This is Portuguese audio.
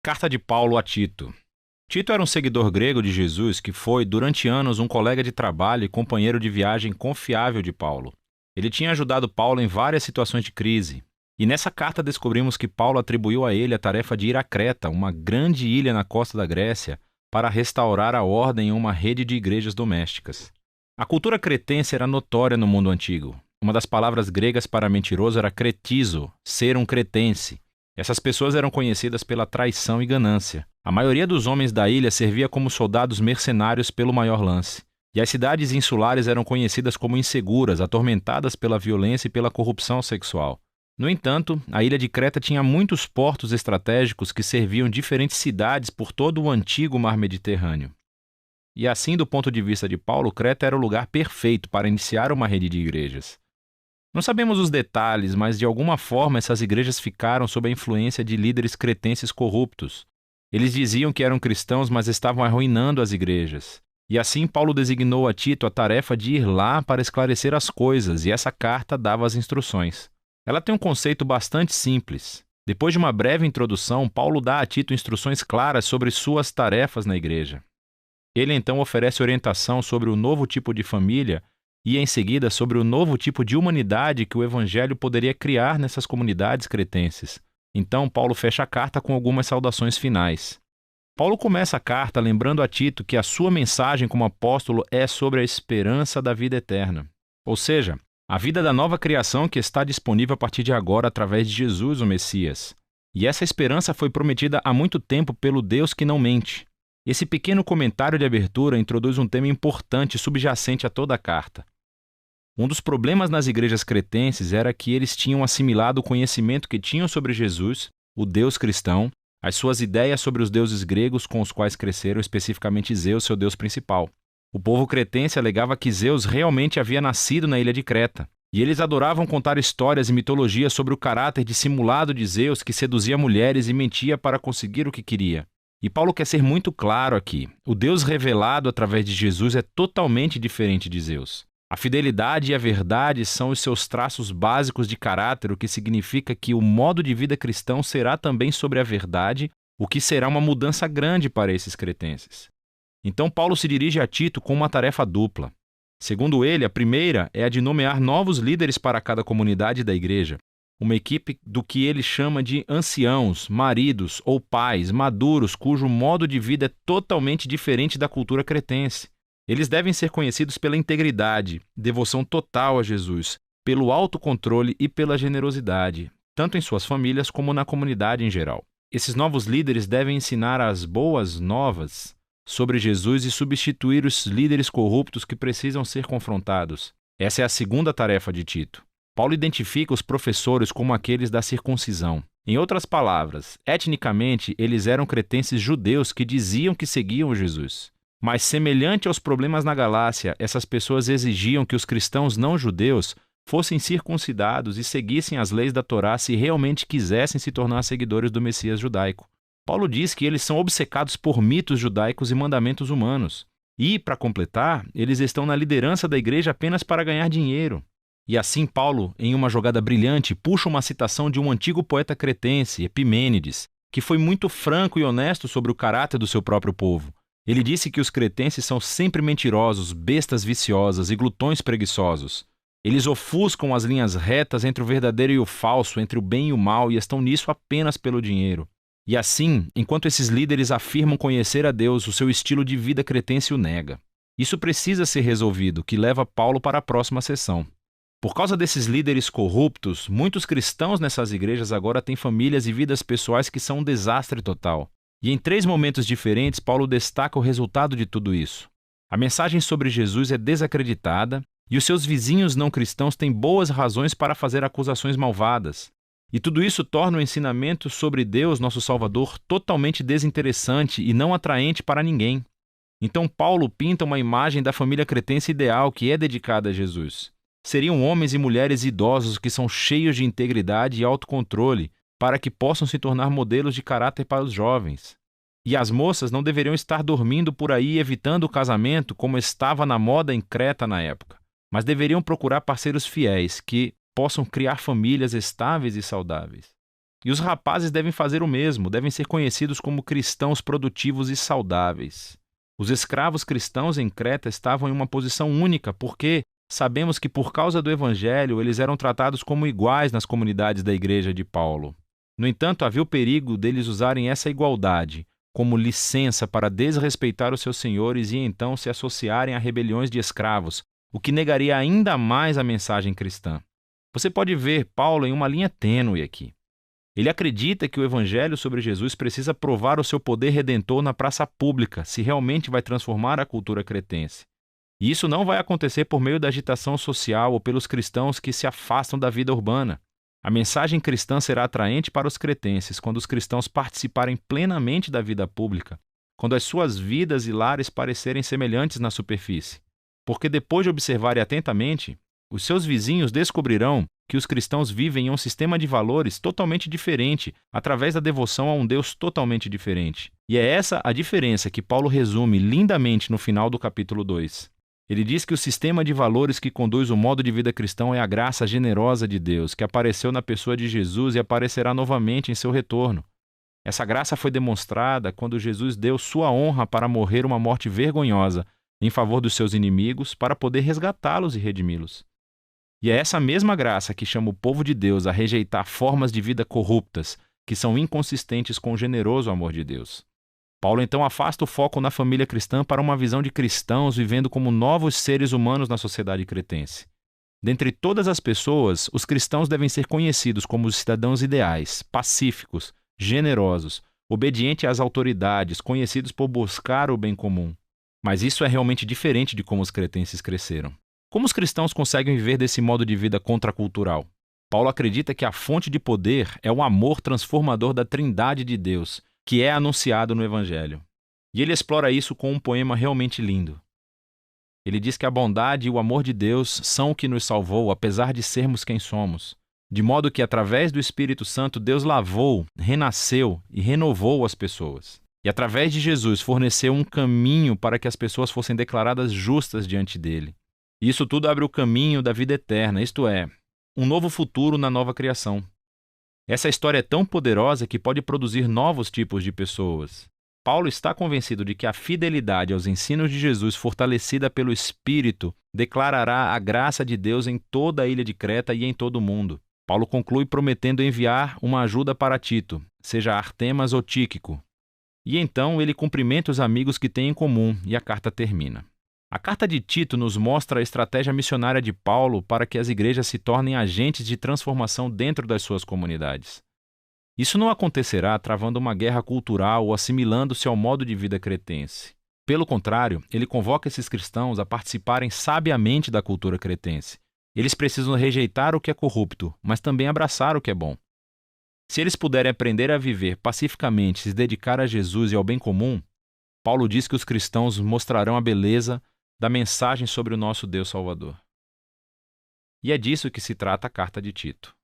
Carta de Paulo a Tito. Tito era um seguidor grego de Jesus que foi, durante anos, um colega de trabalho e companheiro de viagem confiável de Paulo. Ele tinha ajudado Paulo em várias situações de crise. E nessa carta descobrimos que Paulo atribuiu a ele a tarefa de ir a Creta, uma grande ilha na costa da Grécia, para restaurar a ordem em uma rede de igrejas domésticas. A cultura cretense era notória no mundo antigo. Uma das palavras gregas para mentiroso era cretizo, ser um cretense. Essas pessoas eram conhecidas pela traição e ganância. A maioria dos homens da ilha servia como soldados mercenários pelo maior lance. E as cidades insulares eram conhecidas como inseguras, atormentadas pela violência e pela corrupção sexual. No entanto, a ilha de Creta tinha muitos portos estratégicos que serviam diferentes cidades por todo o antigo mar Mediterrâneo. E assim, do ponto de vista de Paulo, Creta era o lugar perfeito para iniciar uma rede de igrejas. Não sabemos os detalhes, mas de alguma forma essas igrejas ficaram sob a influência de líderes cretenses corruptos. Eles diziam que eram cristãos, mas estavam arruinando as igrejas. E assim Paulo designou a Tito a tarefa de ir lá para esclarecer as coisas, e essa carta dava as instruções. Ela tem um conceito bastante simples. Depois de uma breve introdução, Paulo dá a Tito instruções claras sobre suas tarefas na igreja. Ele então oferece orientação sobre o novo tipo de família e, em seguida, sobre o novo tipo de humanidade que o Evangelho poderia criar nessas comunidades cretenses. Então, Paulo fecha a carta com algumas saudações finais. Paulo começa a carta lembrando a Tito que a sua mensagem como apóstolo é sobre a esperança da vida eterna. Ou seja, a vida da nova criação que está disponível a partir de agora através de Jesus, o Messias. E essa esperança foi prometida há muito tempo pelo Deus que não mente. Esse pequeno comentário de abertura introduz um tema importante subjacente a toda a carta. Um dos problemas nas igrejas cretenses era que eles tinham assimilado o conhecimento que tinham sobre Jesus, o Deus cristão, as suas ideias sobre os deuses gregos com os quais cresceram, especificamente Zeus, seu deus principal. O povo cretense alegava que Zeus realmente havia nascido na ilha de Creta, e eles adoravam contar histórias e mitologias sobre o caráter dissimulado de Zeus que seduzia mulheres e mentia para conseguir o que queria. E Paulo quer ser muito claro aqui. O Deus revelado através de Jesus é totalmente diferente de Zeus. A fidelidade e a verdade são os seus traços básicos de caráter, o que significa que o modo de vida cristão será também sobre a verdade, o que será uma mudança grande para esses cretenses. Então Paulo se dirige a Tito com uma tarefa dupla. Segundo ele, a primeira é a de nomear novos líderes para cada comunidade da igreja, uma equipe do que ele chama de anciãos, maridos ou pais maduros cujo modo de vida é totalmente diferente da cultura cretense. Eles devem ser conhecidos pela integridade, devoção total a Jesus, pelo autocontrole e pela generosidade, tanto em suas famílias como na comunidade em geral. Esses novos líderes devem ensinar as boas novas sobre Jesus e substituir os líderes corruptos que precisam ser confrontados. Essa é a segunda tarefa de Tito. Paulo identifica os professores como aqueles da circuncisão. Em outras palavras, etnicamente, eles eram cretenses judeus que diziam que seguiam Jesus. Mas, semelhante aos problemas na Galácia, essas pessoas exigiam que os cristãos não-judeus fossem circuncidados e seguissem as leis da Torá se realmente quisessem se tornar seguidores do Messias judaico. Paulo diz que eles são obcecados por mitos judaicos e mandamentos humanos. E, para completar, eles estão na liderança da igreja apenas para ganhar dinheiro. E assim Paulo, em uma jogada brilhante, puxa uma citação de um antigo poeta cretense, Epimênides, que foi muito franco e honesto sobre o caráter do seu próprio povo. Ele disse que os cretenses são sempre mentirosos, bestas viciosas e glutões preguiçosos. Eles ofuscam as linhas retas entre o verdadeiro e o falso, entre o bem e o mal, e estão nisso apenas pelo dinheiro. E assim, enquanto esses líderes afirmam conhecer a Deus, o seu estilo de vida cretense o nega. Isso precisa ser resolvido, que leva Paulo para a próxima sessão. Por causa desses líderes corruptos, muitos cristãos nessas igrejas agora têm famílias e vidas pessoais que são um desastre total. E em 3 momentos diferentes, Paulo destaca o resultado de tudo isso. A mensagem sobre Jesus é desacreditada e os seus vizinhos não cristãos têm boas razões para fazer acusações malvadas. E tudo isso torna o ensinamento sobre Deus, nosso Salvador, totalmente desinteressante e não atraente para ninguém. Então Paulo pinta uma imagem da família cretense ideal que é dedicada a Jesus. Seriam homens e mulheres idosos que são cheios de integridade e autocontrole, para que possam se tornar modelos de caráter para os jovens. E as moças não deveriam estar dormindo por aí evitando o casamento como estava na moda em Creta na época, mas deveriam procurar parceiros fiéis que possam criar famílias estáveis e saudáveis. E os rapazes devem fazer o mesmo, devem ser conhecidos como cristãos produtivos e saudáveis. Os escravos cristãos em Creta estavam em uma posição única, porque sabemos que por causa do Evangelho eles eram tratados como iguais nas comunidades da igreja de Paulo. No entanto, havia o perigo deles usarem essa igualdade como licença para desrespeitar os seus senhores e então se associarem a rebeliões de escravos, o que negaria ainda mais a mensagem cristã. Você pode ver Paulo em uma linha tênue aqui. Ele acredita que o evangelho sobre Jesus precisa provar o seu poder redentor na praça pública, se realmente vai transformar a cultura cretense. E isso não vai acontecer por meio da agitação social ou pelos cristãos que se afastam da vida urbana. A mensagem cristã será atraente para os cretenses quando os cristãos participarem plenamente da vida pública, quando as suas vidas e lares parecerem semelhantes na superfície. Porque depois de observarem atentamente, os seus vizinhos descobrirão que os cristãos vivem em um sistema de valores totalmente diferente, através da devoção a um Deus totalmente diferente. E é essa a diferença que Paulo resume lindamente no final do capítulo 2. Ele diz que o sistema de valores que conduz o modo de vida cristão é a graça generosa de Deus, que apareceu na pessoa de Jesus e aparecerá novamente em seu retorno. Essa graça foi demonstrada quando Jesus deu sua honra para morrer uma morte vergonhosa em favor dos seus inimigos, para poder resgatá-los e redimi-los. E é essa mesma graça que chama o povo de Deus a rejeitar formas de vida corruptas, que são inconsistentes com o generoso amor de Deus. Paulo então afasta o foco na família cristã para uma visão de cristãos vivendo como novos seres humanos na sociedade cretense. Dentre todas as pessoas, os cristãos devem ser conhecidos como os cidadãos ideais, pacíficos, generosos, obedientes às autoridades, conhecidos por buscar o bem comum. Mas isso é realmente diferente de como os cretenses cresceram. Como os cristãos conseguem viver desse modo de vida contracultural? Paulo acredita que a fonte de poder é o amor transformador da Trindade de Deus, que é anunciado no Evangelho. E ele explora isso com um poema realmente lindo. Ele diz que a bondade e o amor de Deus são o que nos salvou, apesar de sermos quem somos. De modo que, através do Espírito Santo, Deus lavou, renasceu e renovou as pessoas. E, através de Jesus, forneceu um caminho para que as pessoas fossem declaradas justas diante dele. E isso tudo abre o caminho da vida eterna, isto é, um novo futuro na nova criação. Essa história é tão poderosa que pode produzir novos tipos de pessoas. Paulo está convencido de que a fidelidade aos ensinos de Jesus, fortalecida pelo Espírito, declarará a graça de Deus em toda a ilha de Creta e em todo o mundo. Paulo conclui prometendo enviar uma ajuda para Tito, seja Artemas ou Tíquico. E então ele cumprimenta os amigos que têm em comum e a carta termina. A carta de Tito nos mostra a estratégia missionária de Paulo para que as igrejas se tornem agentes de transformação dentro das suas comunidades. Isso não acontecerá travando uma guerra cultural ou assimilando-se ao modo de vida cretense. Pelo contrário, ele convoca esses cristãos a participarem sabiamente da cultura cretense. Eles precisam rejeitar o que é corrupto, mas também abraçar o que é bom. Se eles puderem aprender a viver pacificamente e se dedicar a Jesus e ao bem comum, Paulo diz que os cristãos mostrarão a beleza da mensagem sobre o nosso Deus Salvador. E é disso que se trata a carta de Tito.